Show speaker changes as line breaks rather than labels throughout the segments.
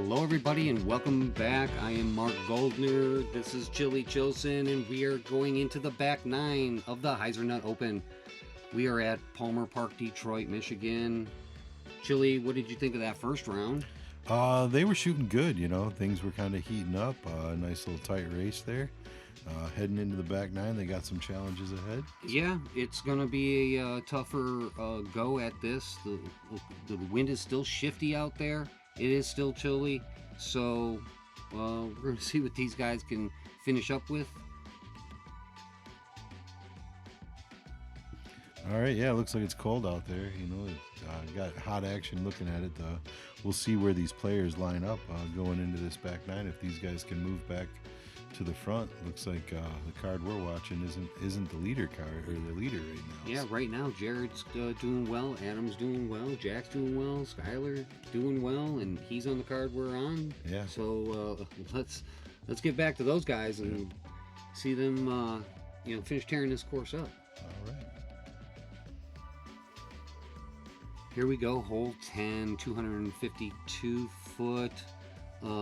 Hello everybody and welcome back. I am Mark Goldner. This is Chili Chilson and we are going into the back nine of the Hyzernaut Open. We are at Palmer Park, Detroit, Michigan. Chili, what did you think of that first round?
They were shooting good, you know. Things were kind of heating up. Nice little tight race there. Heading into the back nine, they got some challenges ahead.
Yeah, it's going to be a tougher go at this. The wind is still shifty out there. It is still chilly. So we're going to see what these guys can finish up with.
All right, yeah, it looks like it's cold out there. You know, got hot action looking at it. We'll see where these players line up going into this back nine. If these guys can move back to the front, looks like the card we're watching isn't the leader card or the leader right now.
Yeah, right now Jared's doing well, Adam's doing well, Jack's doing well, Skyler doing well, and he's on the card we're on.
Yeah.
So let's get back to those guys and see them finish tearing this course up.
All right.
Here we go, hole 10, 252 foot.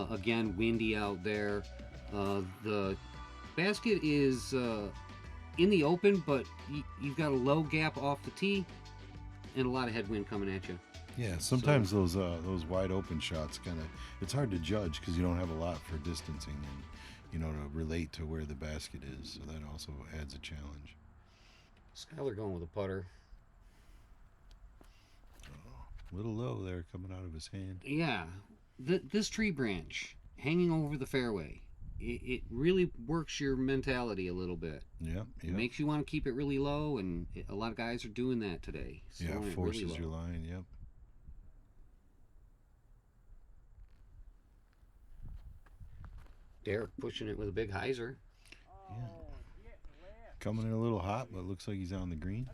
Again, windy out there. The basket is in the open, but you've got a low gap off the tee and a lot of headwind coming at you.
Yeah, sometimes those wide open shots it's hard to judge because you don't have a lot for distancing and to relate to where the basket is. So that also adds a challenge.
Skyler going with a putter.
A little low there coming out of his hand.
Yeah, this tree branch hanging over the fairway, it really works your mentality a little bit.
Yeah,
It makes you want to keep it really low, and a lot of guys are doing that today.
Yeah, forces really your line, yep.
Derek pushing it with a big hyzer.
Yeah. Coming in a little hot, but it looks like he's on the green.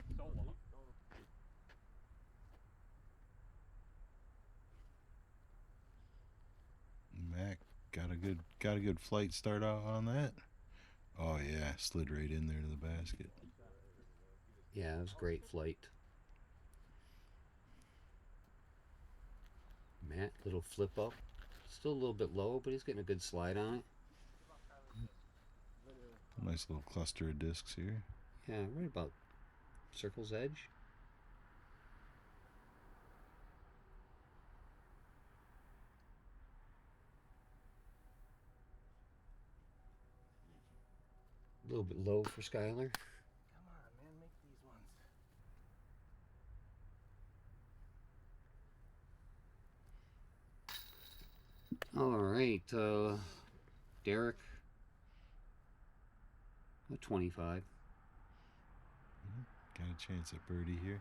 Mac got a good flight start out on that. Oh yeah, slid right in there to the basket.
Yeah, it was a great flight. Matt, little flip up. Still a little bit low, but he's getting a good slide on it.
Nice little cluster of discs here.
Yeah, right about circle's edge. A little bit low for Skyler.
Come on, man, make these ones.
All right, Derek. A 25.
Got a chance at birdie here.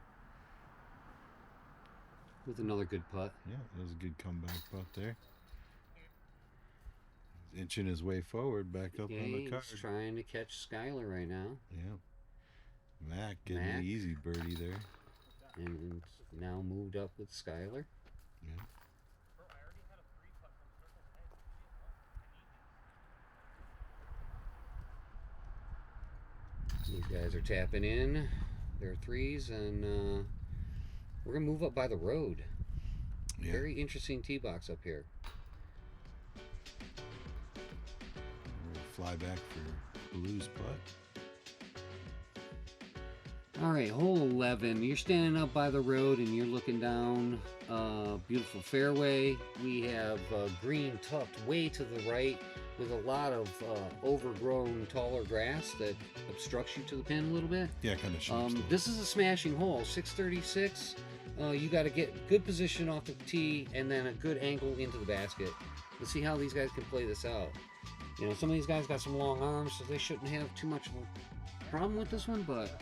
With another good putt.
Yeah, that was a good comeback putt there. He's inching his way forward, back up on the card.
He's trying to catch Skyler right now.
Yeah. Mac getting an easy birdie there.
And now moved up with Skyler.
Yeah.
These guys are tapping in their threes, and we're going to move up by the road.
Yeah.
Very interesting tee box up here.
We'll fly back for Ballou's putt.
All right, hole 11. You're standing up by the road and you're looking down. Beautiful fairway. We have green tucked way to the right with a lot of overgrown taller grass that obstructs you to the pin a little bit.
Yeah, kind of shapes.
This is a smashing hole, 636. You got to get good position off the tee and then a good angle into the basket. Let's see how these guys can play this out. You know, some of these guys got some long arms, so they shouldn't have too much of a problem with this one, but...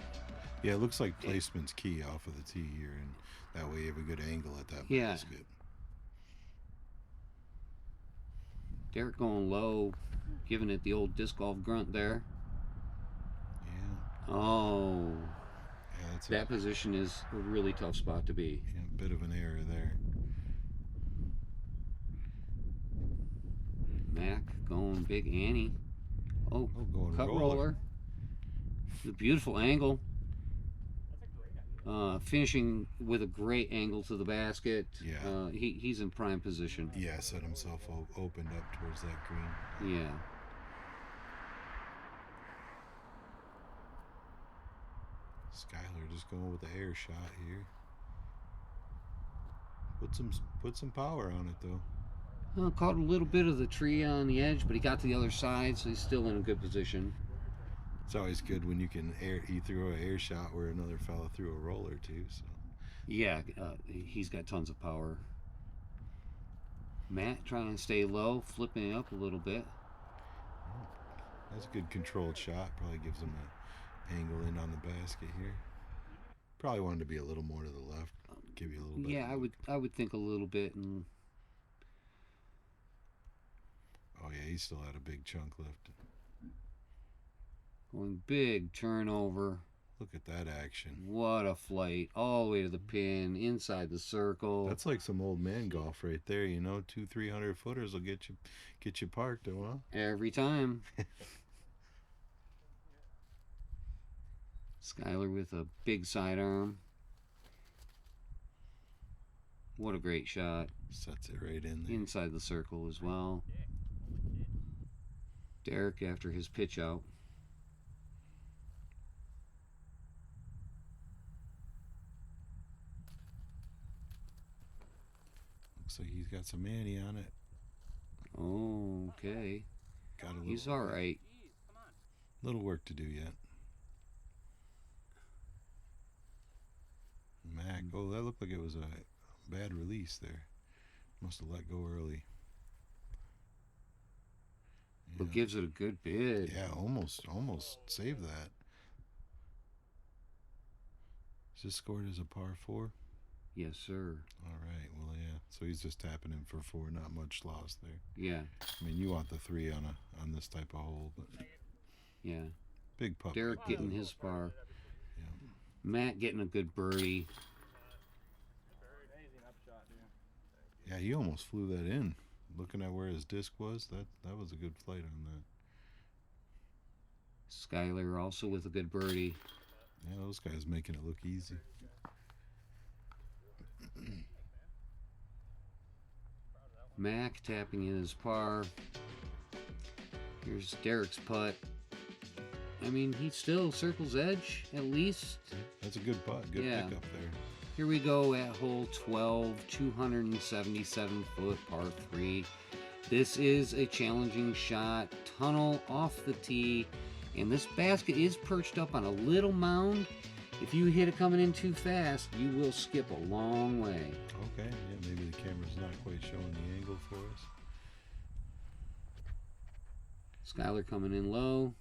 Yeah, it looks like placement's key off of the tee here, and that way you have a good angle at that basket.
Derek going low, giving it the old disc golf grunt there.
Yeah.
Oh.
Yeah,
that position is a really tough spot to be.
Yeah, a bit of an error there.
Mac going big Annie. Going cut roller. The beautiful angle. Finishing with a great angle to the basket.
Yeah.
He's in prime position.
Yeah, set himself opened up towards that green.
Yeah.
Skyler just going with the air shot here. Put some power on it though.
Caught a little bit of the tree on the edge, but he got to the other side, so he's still in a good position.
It's always good when you throw an air shot where another fella threw a roller too. So
Yeah, he's got tons of power. Matt trying to stay low, flipping it up a little bit.
That's a good controlled shot. Probably gives him an angle in on the basket here. Probably wanted to be a little more to the left. Give you a little bit.
Yeah, I would think a little bit. And
oh yeah, he still had a big chunk left.
going big turnover.
Look at that action.
What a flight. All the way to the pin, inside the circle.
That's like some old man golf right there, you know. 200-300 footers will get you parked, huh?
Every time. Skyler with a big sidearm. What a great shot.
Sets it right in there.
Inside the circle as well. Derek after his pitch out.
Looks like he's got some ante on it.
Oh, okay. He's all right.
Little work to do yet. Mac, oh, that looked like it was a bad release there. Must have let go early.
Yeah. But gives it a good bid.
Yeah, almost saved that. Is this scored as a par 4?
Yes, sir.
All right, well, yeah. So he's just tapping in for 4, not much loss there.
Yeah.
I mean, you want the 3 on this type of hole, but
yeah.
Big pup.
Derek getting his par.
Yeah.
Matt getting a good birdie.
Yeah, he almost flew that in. Looking at where his disc was, that was a good flight on that.
Skyler also with a good birdie.
Yeah, those guys making it look easy.
Mac tapping in his par. Here's Derek's putt. I mean, he still circles edge, at least.
That's a good putt. Good pickup there.
Here we go at hole 12, 277 foot par 3. This is a challenging shot. Tunnel off the tee. And this basket is perched up on a little mound. If you hit it coming in too fast, you will skip a long way.
Okay, yeah, maybe the camera's not quite showing the angle for us.
Skyler coming in low.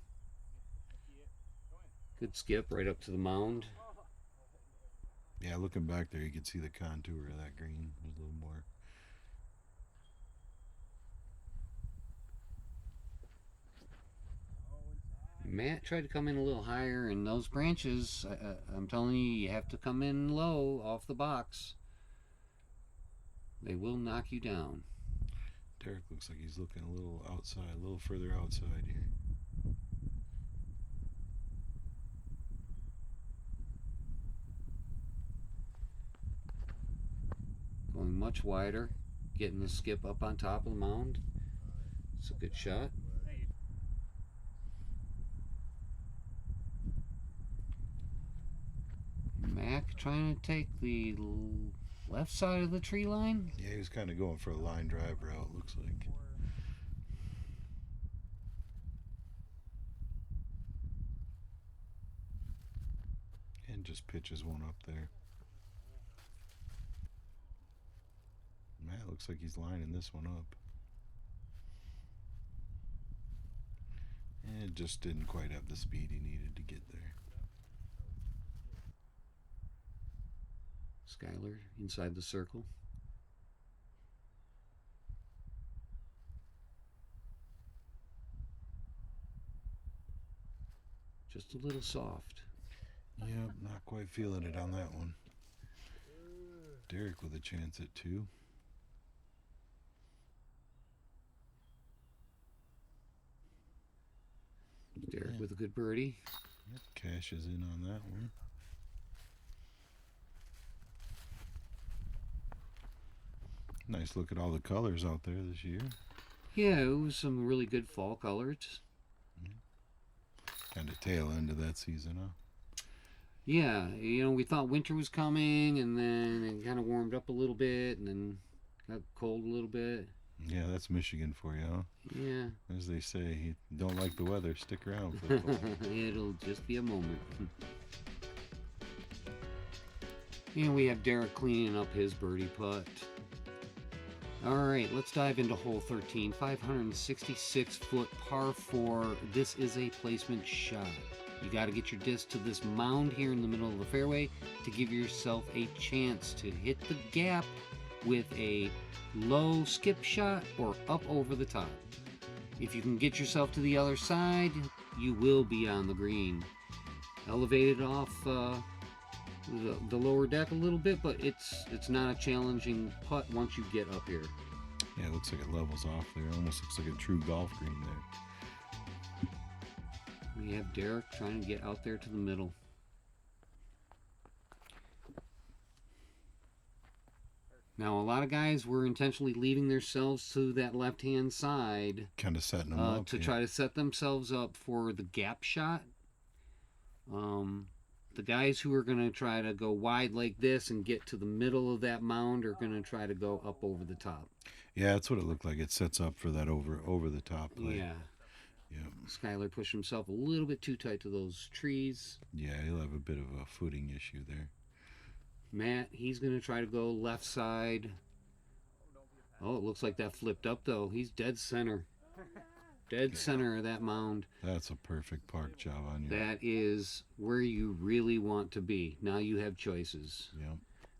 Good skip right up to the mound.
Yeah, looking back there, you can see the contour of that green. There's a little more.
Matt tried to come in a little higher, and those branches, I'm telling you, you have to come in low off the box. They will knock you down.
Derek looks like he's looking a little outside, a little further outside here.
Going much wider, getting the skip up on top of the mound. It's a good shot. Mac trying to take the left side of the tree line.
Yeah, he was kind of going for a line drive route, looks like. And just pitches one up there. Matt looks like he's lining this one up. And it just didn't quite have the speed he needed to get there.
Skyler inside the circle. Just a little soft.
Yep, not quite feeling it on that one. Derek with a chance at 2.
Derek with a good birdie.
Yep, cashes in on that one. Nice look at all the colors out there this year.
Yeah, it was some really good fall colors.
Kind of tail end of that season, huh?
Yeah, you know, we thought winter was coming, and then it kind of warmed up a little bit, and then got cold a little bit.
Yeah, that's Michigan for you, huh?
Yeah.
As they say, you don't like the weather, stick around, football.
It'll just be a moment. And we have Derek cleaning up his birdie putt. All right, let's dive into hole 13, 566 foot par 4. This is a placement shot. You got to get your disc to this mound here in the middle of the fairway to give yourself a chance to hit the gap with a low skip shot or up over the top. If you can get yourself to the other side, you will be on the green. Elevated off the lower deck a little bit, but it's not a challenging putt once you get up here.
Yeah, it looks like it levels off there. Almost looks like a true golf green there.
We have Derek trying to get out there to the middle. Now, a lot of guys were intentionally leaving themselves to that left-hand side
Kind of setting them up.
to try to set themselves up for the gap shot. The guys who are going to try to go wide like this and get to the middle of that mound are going to try to go up over the top.
Yeah, that's what it looked like. It sets up for that over the top play.
Yeah.
Yeah.
Skyler pushed himself a little bit too tight to those trees.
Yeah, he'll have a bit of a footing issue there.
Matt, he's going to try to go left side. Oh, it looks like that flipped up, though. He's dead center. Dead center of that mound.
That's a perfect park job on you.
That is where you really want to be. Now you have choices.
Yep.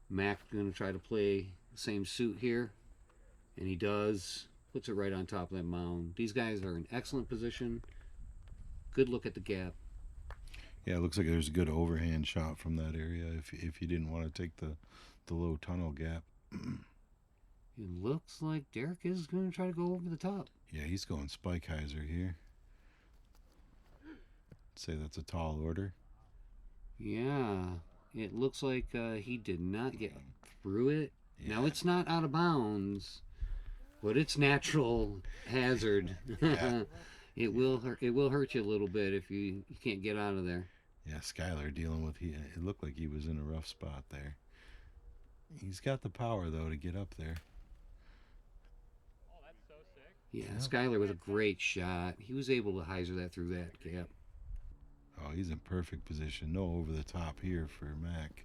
Mac's going to try to play the same suit here. And he does. Puts it right on top of that mound. These guys are in excellent position. Good look at the gap.
Yeah, it looks like there's a good overhand shot from that area if you didn't want to take the low tunnel gap.
It looks like Derek is going to try to go over the top.
Yeah, he's going Spike Hyzer here. Say that's a tall order.
Yeah, it looks like he did not get through it.
Yeah.
Now, it's not out of bounds, but it's natural hazard.
Yeah.
It will hurt you a little bit if you can't get out of there.
Yeah, Skyler dealing with it looked like he was in a rough spot there. He's got the power though to get up there.
Yeah, Skyler with a great shot. He was able to hyzer that through that gap.
Oh, he's in perfect position. No over the top here for Mac.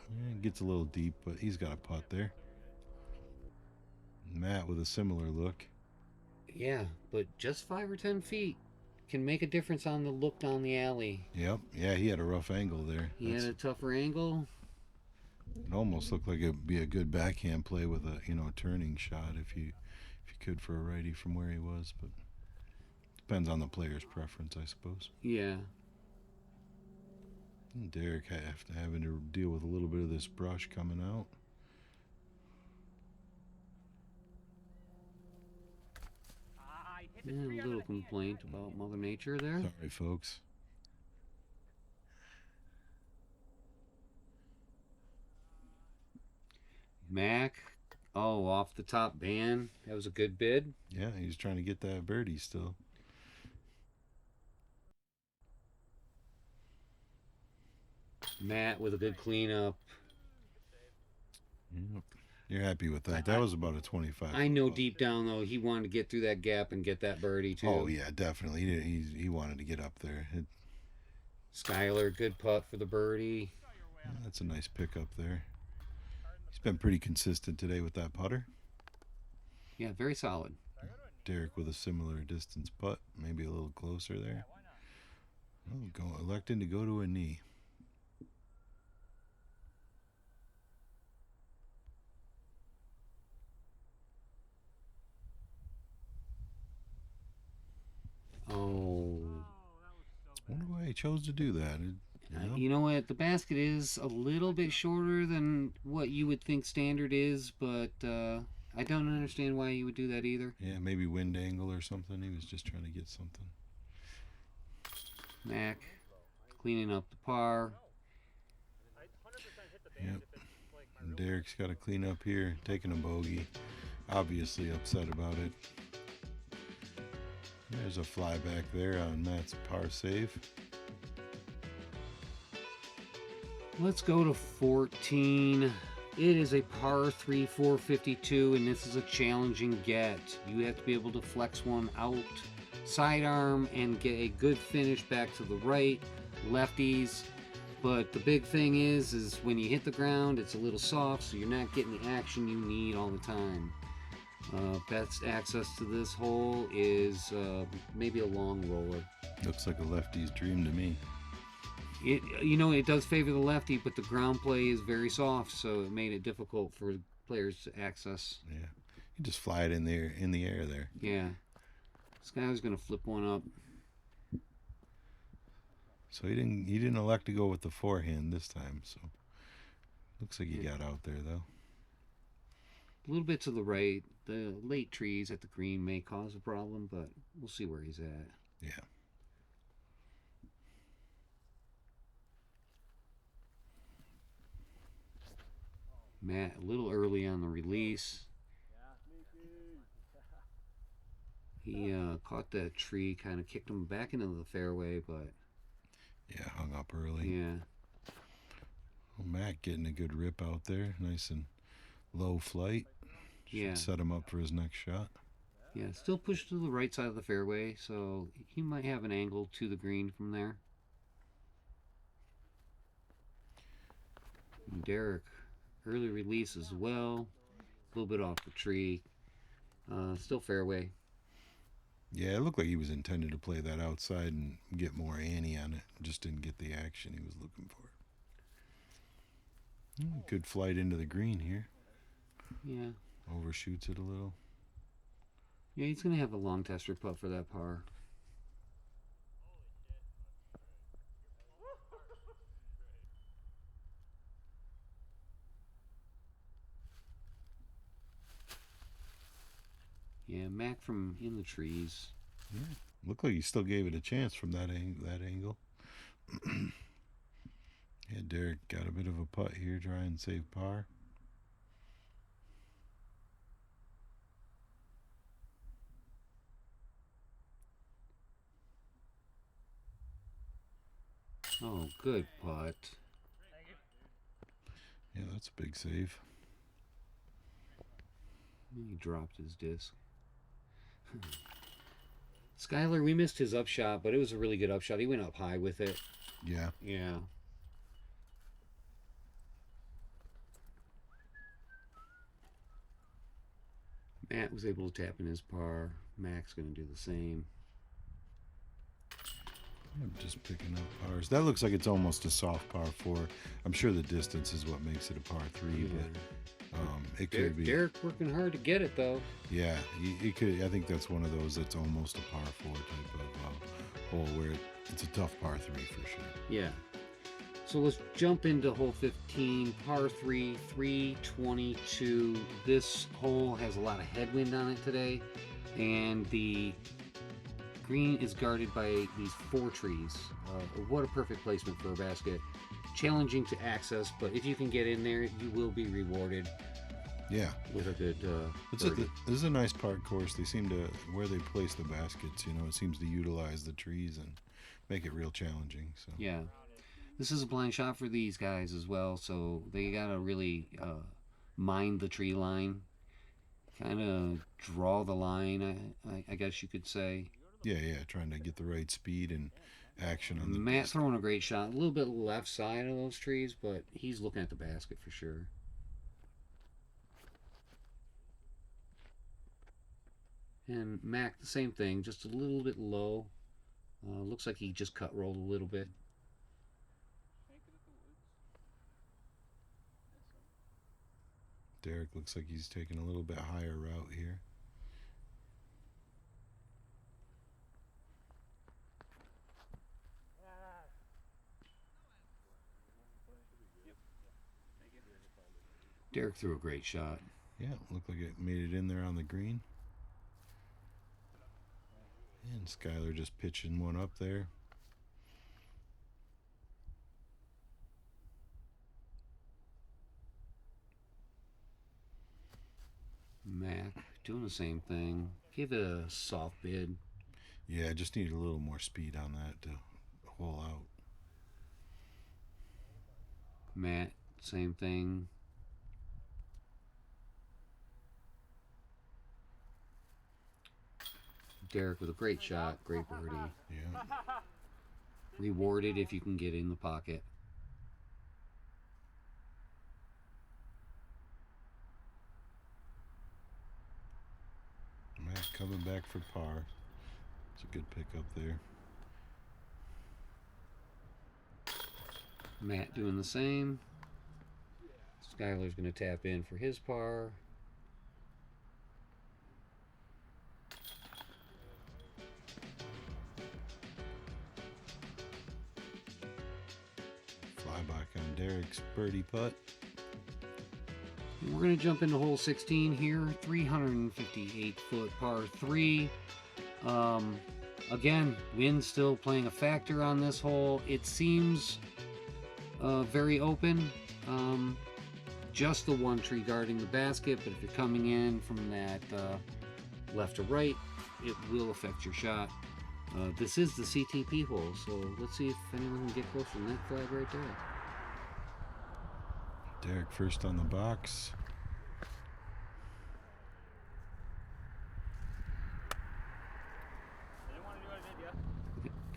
Yeah, it gets a little deep, but he's got a putt there. Matt with a similar look.
Yeah, but just 5 or 10 feet can make a difference on the look down the alley.
Yep. Yeah, he had a rough angle there.
He had a tougher angle.
It almost looked like it'd be a good backhand play with a turning shot if you could for a righty from where he was, but depends on the player's preference, I suppose.
Yeah.
And Derek having to deal with a little bit of this brush coming out.
Yeah, a little complaint about Mother Nature there.
Sorry, folks.
Mac, off the top band. That was a good bid.
Yeah, he's trying to get that birdie still.
Matt with a good cleanup.
Yep. You're happy with that. That was about a 25.
I know deep down, though, he wanted to get through that gap and get that birdie, too.
Oh, yeah, definitely. He wanted to get up there.
Skyler, good putt for the birdie.
Yeah, that's a nice pickup there. He's been pretty consistent today with that putter.
Yeah, very solid.
Derek with a similar distance putt, maybe a little closer there. Oh, electing to go to a knee.
Oh.
I wonder why he chose to do that.
You know what? The basket is a little bit shorter than what you would think standard is, but I don't understand why you would do that either.
Yeah, maybe wind angle or something. He was just trying to get something.
Mac cleaning up the par.
Yep. And Derek's got to clean up here, taking a bogey. Obviously upset about it. There's a fly back there on Matt's par save.
Let's go to 14. It is a par 3 452, and this is a challenging get. You have to be able to flex one out, sidearm, and get a good finish back to the right, lefties. But the big thing is when you hit the ground, it's a little soft, so you're not getting the action you need all the time. Best access to this hole is maybe a long roller.
Looks like a lefty's dream to me.
It does favor the lefty, but the ground play is very soft, so it made it difficult for players to access.
Yeah, you just fly it in the air there.
Yeah, this guy was gonna flip one up.
So he didn't elect to go with the forehand this time. So looks like he got out there though.
A little bit to the right. The late trees at the green may cause a problem, but we'll see where he's at.
Yeah.
Matt, a little early on the release. He caught that tree, kind of kicked him back into the fairway, but...
Yeah, hung up early.
Yeah.
Well, Matt getting a good rip out there. Nice and low flight. Should set him up for his next shot.
Yeah, still pushed to the right side of the fairway, so he might have an angle to the green from there. And Derek, early release as well. A little bit off the tree. Still fairway.
Yeah, it looked like he was intended to play that outside and get more ante on it. Just didn't get the action he was looking for. Good flight into the green here.
Yeah.
Overshoots it a little.
Yeah, he's going to have a long tester putt for that par. Yeah, Mac from in the trees.
Yeah, looked like he still gave it a chance from that angle. Yeah, Derek got a bit of a putt here, try and save par.
Oh, good putt.
Yeah, that's a big save.
He dropped his disc. Skyler, we missed his upshot, but it was a really good upshot. He went up high with it.
Yeah.
Yeah. Matt was able to tap in his par. Mac's going to do the same.
I'm just picking up pars. That looks like it's almost a soft par 4. I'm sure the distance is what makes it a par 3,
Yeah.
but it could be.
Derek working hard to get it, though.
Yeah, it could. I think that's one of those that's almost a par 4 type of hole where it's a tough par 3 for sure.
Yeah. So let's jump into hole 15, par 3, 322. This hole has a lot of headwind on it today, and the green is guarded by these 4 trees. What a perfect placement for a basket. Challenging to access, but if you can get in there, you will be rewarded.
Yeah,
with a good.
This is a nice park course. They seem to where they place the baskets. It seems to utilize the trees and make it real challenging. So
yeah, this is a blind shot for these guys as well. So they gotta really mind the tree line, kind of draw the line. I guess you could say.
Yeah, trying to get the right speed and action on the.
Matt's throwing a great shot. A little bit left side of those trees, but he's looking at the basket for sure. And Mac, the same thing, just a little bit low. Looks like he just cut rolled a little bit.
Derek looks like he's taking a little bit higher route here.
Derek threw a great shot.
Yeah, looked like it made it in there on the green. And Skyler just pitching one up there.
doing the same thing. Give it a soft bid.
Yeah, I just need a little more speed on that to hole out.
Matt, same thing. Derek with a great shot, great birdie.
Yeah.
Rewarded if you can get in the pocket.
Matt coming back for par. It's a good pickup there.
Matt doing the same. Skyler's going to tap in for his par.
Fly back on Derek's birdie putt.
And we're going to jump into hole 16 here. 358 foot par 3. Again, wind still playing a factor on this hole. It seems very open. Just the one tree guarding the basket, but if you're coming in from that left to right, it will affect your shot. This is the CTP hole, so let's see if anyone can get close from that flag right there.
Derek first on the box.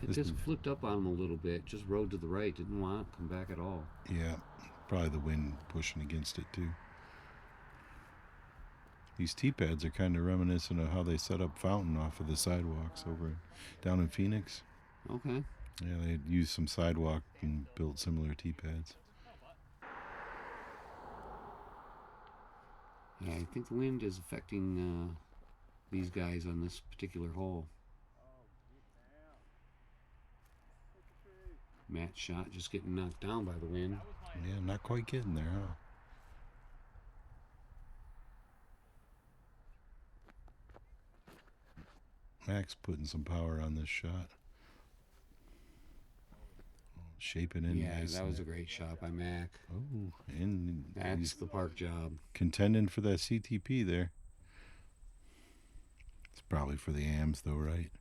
It just flipped up on him a little bit, just rode to the right, didn't want to come back at all.
Yeah, probably the wind pushing against it too. These tee pads are kind of reminiscent of how they set up Fountain off of the sidewalks over down in Phoenix.
Okay.
Yeah, they used some sidewalk and built similar tee pads.
Yeah, I think the wind is affecting these guys on this particular hole. Matt's shot just getting knocked down by the wind.
Yeah, not quite getting there, huh? Mac's putting some power on this shot. Shaping in
Yeah,
nice.
that was a great shot by Mac.
Oh, and
That's
he's
the park job.
contending for that CTP there. It's probably for the AMs though, right?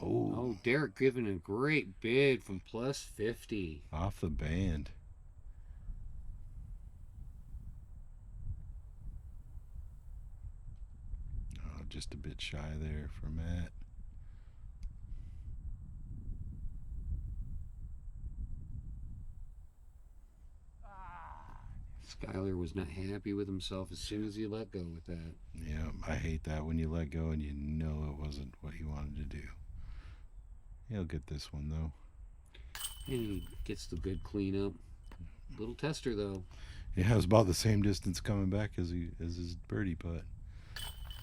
Oh, Derek giving a great bid from plus 50.
Off the band. Oh, just a bit shy there for Matt.
Skyler was not happy with himself as soon as he let go with that.
Yeah, I hate that when you let go and you know it wasn't what you wanted to do. He'll get this one though.
And he gets the good cleanup. Little tester though.
Yeah, it was about the same distance coming back as his birdie putt.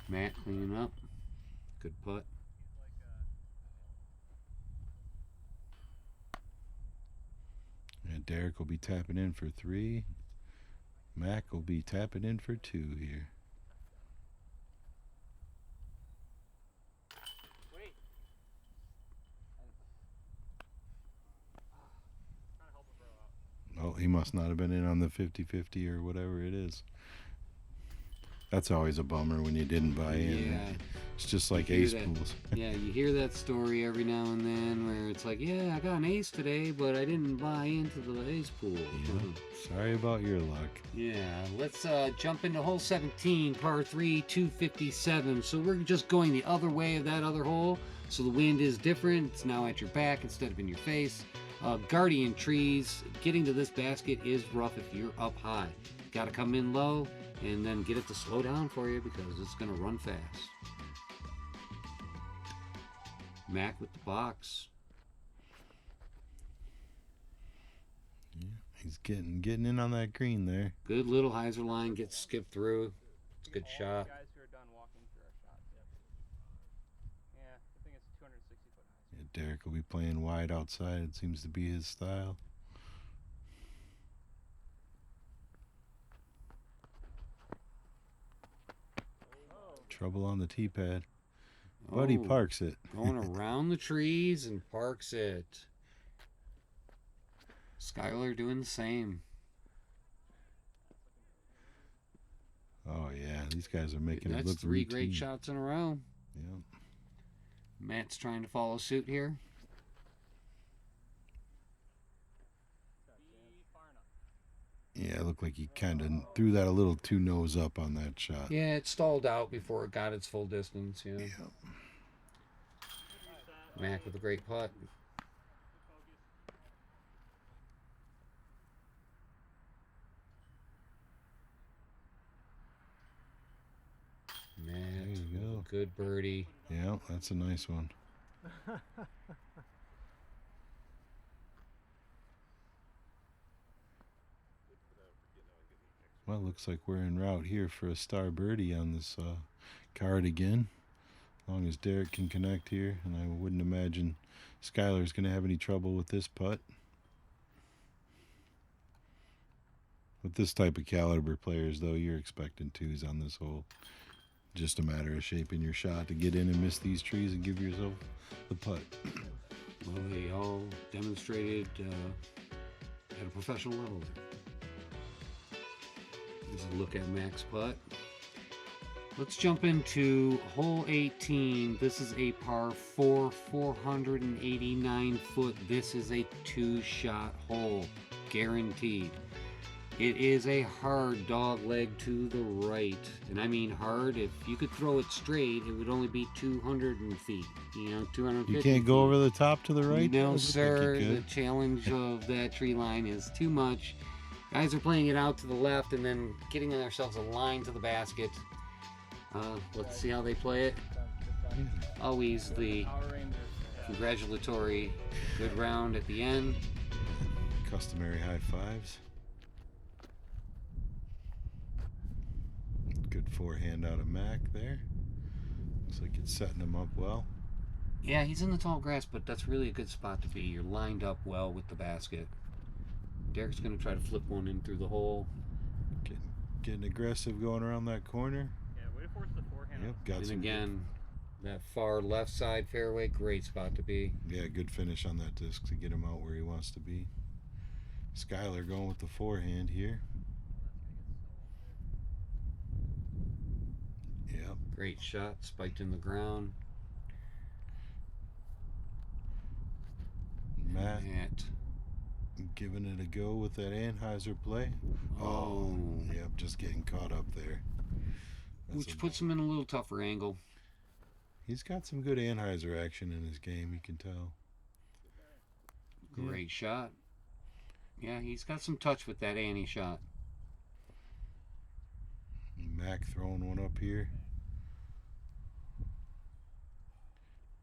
Matt cleaning up. Good putt.
And Derek will be tapping in for 3. Mac will be tapping in for 2 here. Oh, he must not have been in on the 50-50 or whatever it is. That's always a bummer when you didn't buy in.
Yeah.
It's just like
You hear
ace
that.
pools.
Yeah, you hear that story every now and then where it's like, yeah, I got an ace today, but I didn't buy into the ace pool.
Yeah. Sorry about your luck.
Yeah, let's jump into hole 17, par 3, 257. So we're just going the other way of that other hole. So the wind is different. It's now at your back instead of in your face. Guardian trees. Getting to this basket is rough if you're up high. Got to come in low and then get it to slow down for you because it's going to run fast. Mac with the box.
Yeah, he's getting in on that green there.
Good little hyzer line, gets skipped through. It's a good shot.
Guys who are done walking through our shots. Yeah, I think it's 260 foot high.
Yeah, Derek will be playing wide outside. It seems to be his style. Trouble on the tee pad. But he parks it.
Going around the trees and parks it. Skyler doing the same.
Oh yeah, these guys are making it
That's
look
3
routine.
great shots in a row.
Yeah.
Matt's trying to follow suit here.
Yeah, it looked like he kind of threw that a little too nose up on that shot.
Yeah, it stalled out before it got its full distance. Yeah. Mac with a great putt. Matt,
There you go.
good birdie.
Yeah, that's a nice one. Well, looks like we're en route here for a star birdie on this card again. As long as Derek can connect here, and I wouldn't imagine Skyler's going to have any trouble with this putt. With this type of caliber players, though, you're expecting twos on this hole. Just a matter of shaping your shot to get in and miss these trees and give yourself the putt.
Well, they all demonstrated at a professional level. Here's a look at Mac's putt. Let's jump into hole 18. This is a par 4, 489 foot. This is a 2-shot hole, guaranteed. It is a hard dog leg to the right. And I mean hard. If you could throw it straight, it would only be 200 feet. 250
You can't go over the top to the right?
No,
Doesn't think
sir.
you
The
could.
challenge of that tree line is too much. Guys are playing it out to the left and then getting themselves a line to the basket. Let's see how they play it. Always the congratulatory good round at the end.
Customary high fives. Good forehand out of Mac there. Looks like it's setting him up well.
Yeah, he's in the tall grass, but that's really a good spot to be. You're lined up well with the basket. Derek's going to try to flip one in through the hole.
Getting aggressive going around that corner.
Yeah, way to force the forehand.
Yep, got
And
some.
again, that far left side fairway, great spot to be.
Yeah, good finish on that disc to get him out where he wants to be. Skyler going with the forehand here. Yep.
Great shot, spiked in the ground.
Matt
Matt.
giving it a go with that Anheuser play.
Oh.
Yep, just getting caught up there.
Which puts him in a little tougher angle.
He's got some good Anheuser action in his game, you can tell.
Great shot. Yeah, he's got some touch with that Annie shot.
Mac throwing one up here.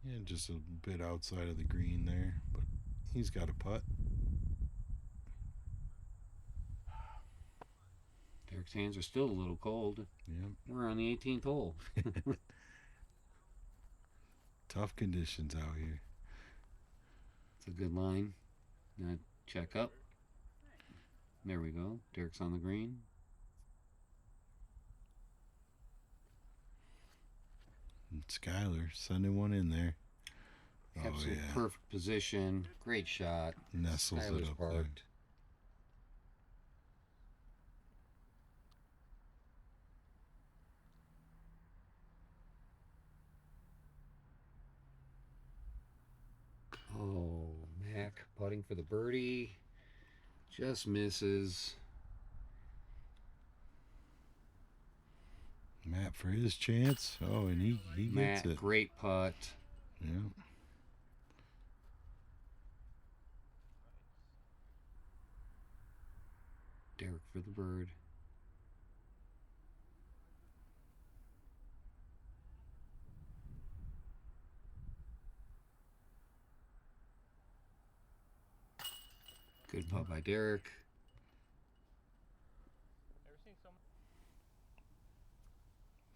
Yeah, just a bit outside of the green there, but he's got a putt.
Derek's hands are still a little cold.
Yep.
We're on the 18th hole.
Tough conditions out here.
It's a good line. Now check up. There we go. Derek's on the green.
And Skyler sending one in there.
Absolute
yeah.
perfect position. Great shot.
Nestles it
Skyler's
up there.
parked. Oh, Mac putting for the birdie. Just misses.
Matt for his chance. Oh, and he gets
Matt,
it.
great putt.
Yeah.
Derek for the bird. Good putt by Derek.
Ever seen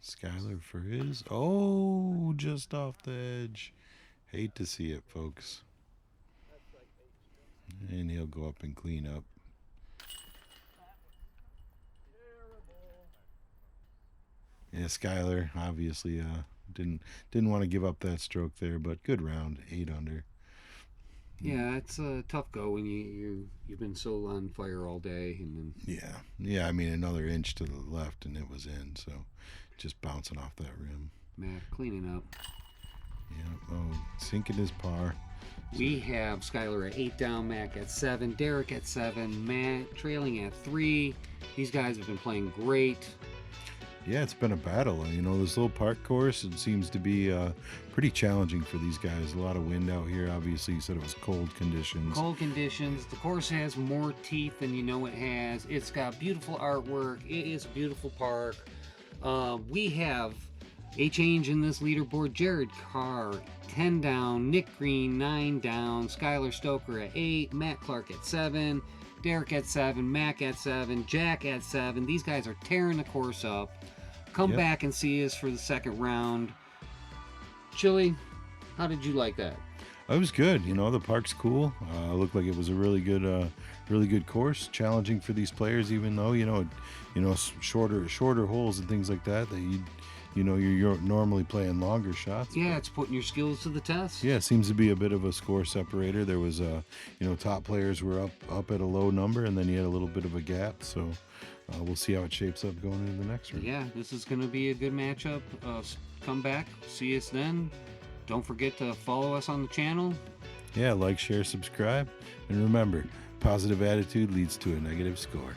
so
Skyler for his. Oh, just off the edge. Hate to see it, folks. And he'll go up and clean up. Yeah, Skyler obviously didn't want to give up that stroke there, but good round, 8 under.
Yeah, it's a tough go when you've been so on fire all day, and then
Yeah. I mean, another inch to the left, and it was in. So, just bouncing off that rim.
Matt cleaning up.
Yeah. Oh, sinking his par.
We have Skyler at 8 down, Mac at 7, Derek at 7, Matt trailing at 3. These guys have been playing great.
Yeah, it's been a battle. You know, this little park course, it seems to be pretty challenging for these guys. A lot of wind out here. Obviously, you said it was cold conditions.
Cold conditions. The course has more teeth than you know it has. It's got beautiful artwork. It is a beautiful park. We have a change in this leaderboard. Jared Carr, 10 down. Nick Green, 9 down. Skyler Stoker at 8. Matt Clark at 7. Derek at 7. Mac at 7. Jack at 7. These guys are tearing the course up. Come back and see us for the second round. Chili, how did you like that?
It was good. You know, the park's cool. Looked like it was a really good course. Challenging for these players, even though shorter holes and things like that. That you're normally playing longer shots.
Yeah, it's putting your skills to the test.
Yeah, it seems to be a bit of a score separator. There was top players were up at a low number, and then you had a little bit of a gap. So we'll see how it shapes up going into the next round.
Yeah, this is going to be a good matchup. Come back, see us then. Don't forget to follow us on the channel.
Yeah, like, share, subscribe, and remember, positive attitude leads to a negative score.